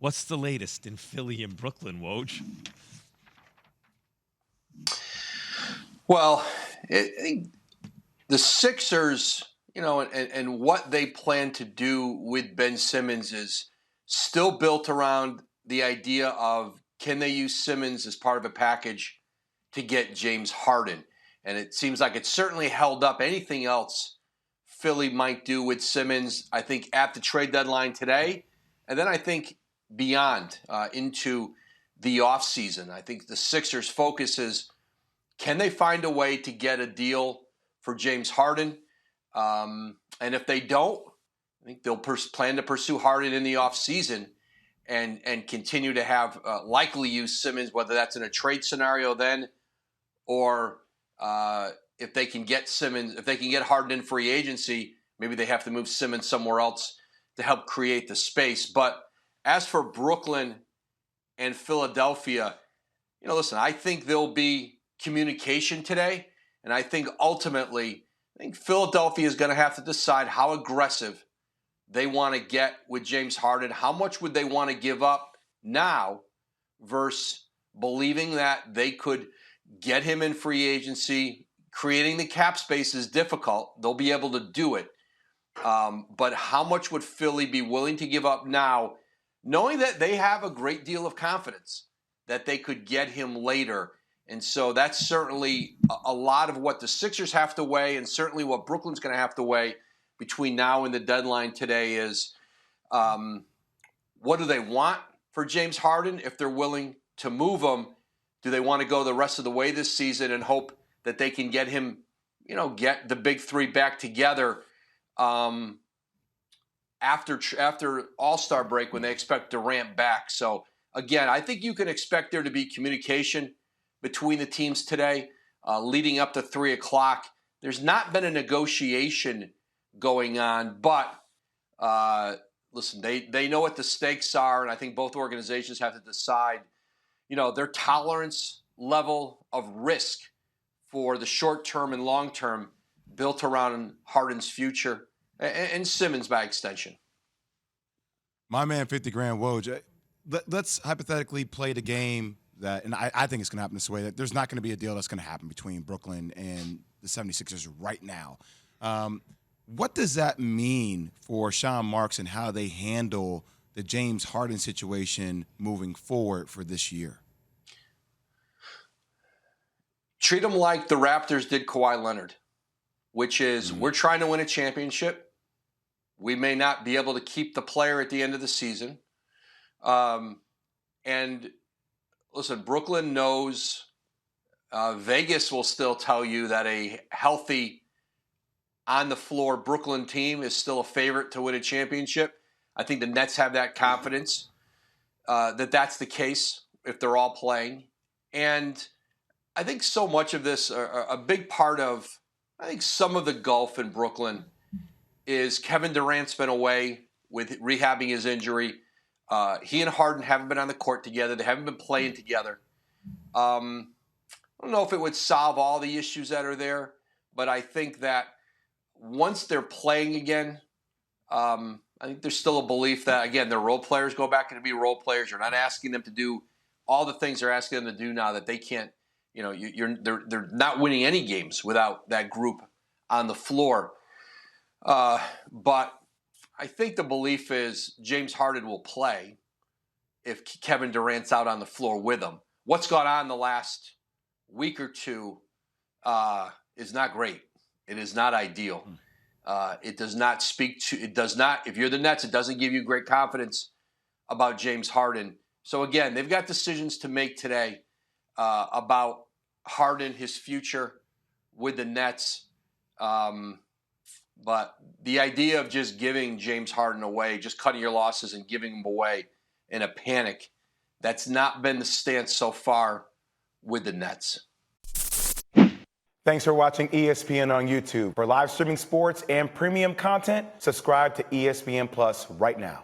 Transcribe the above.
What's the latest in Philly and Brooklyn, Woj? Well, the Sixers, and what they plan to do with Ben Simmons is still built around the idea of, can they use Simmons as part of a package to get James Harden? And it seems like it's certainly held up anything else Philly might do with Simmons, I think, at the trade deadline today. And then I think beyond into the offseason. I think the Sixers' focus is, can they find a way to get a deal for James Harden? And if they don't, I think they'll plan to pursue Harden in the offseason and continue to have likely use Simmons, whether that's in a trade scenario then, or if they can get Simmons, if they can get Harden in free agency, maybe they have to move Simmons somewhere else to help create the space. But as for Brooklyn and Philadelphia, listen, I think there'll be communication today. And I think ultimately, Philadelphia is going to have to decide how aggressive they want to get with James Harden. How much would they want to give up now versus believing that they could get him in free agency? Creating the cap space is difficult. They'll be able to do it. But how much would Philly be willing to give up now, knowing that they have a great deal of confidence that they could get him later? And so that's certainly a lot of what the Sixers have to weigh, and certainly what Brooklyn's going to have to weigh between now and the deadline today is, what do they want for James Harden if they're willing to move him? Do they want to go the rest of the way this season and hope that they can get him, get the big three back together after All-Star break when they expect Durant back? So, again, I think you can expect there to be communication between the teams today leading up to 3 o'clock. There's not been a negotiation going on, but listen, they know what the stakes are, and I think both organizations have to decide, their tolerance level of risk for the short term and long term built around Harden's future and Simmons by extension. My man, 50 grand Woj. Let's hypothetically play the game that, and I think it's going to happen this way, that there's not going to be a deal that's going to happen between Brooklyn and the 76ers right now. What does that mean for Sean Marks and how they handle the James Harden situation moving forward for this year? Treat them like the Raptors did Kawhi Leonard, which is, we're trying to win a championship. We may not be able to keep the player at the end of the season. And listen, Brooklyn knows, Vegas will still tell you that a healthy, on-the-floor Brooklyn team is still a favorite to win a championship. I think the Nets have that confidence that that's the case if they're all playing. And I think so much of this, a big part of, I think some of the gulf in Brooklyn is Kevin Durant's been away with rehabbing his injury. He and Harden haven't been on the court together. They haven't been playing together. I don't know if it would solve all the issues that are there, but I think that once they're playing again, I think there's still a belief that, again, their role players go back and be role players. You're not asking them to do all the things they're asking them to do now that they can't. They're not winning any games without that group on the floor. But I think the belief is James Harden will play if Kevin Durant's out on the floor with him. What's gone on the last week or two is not great. It is not ideal. It does not if you're the Nets, it doesn't give you great confidence about James Harden. So again, they've got decisions to make today about Harden, his future with the Nets. But the idea of just giving James Harden away, just cutting your losses and giving him away in a panic, that's not been the stance so far with the Nets. Thanks for watching ESPN on YouTube. For live streaming sports and premium content, subscribe to ESPN Plus right now.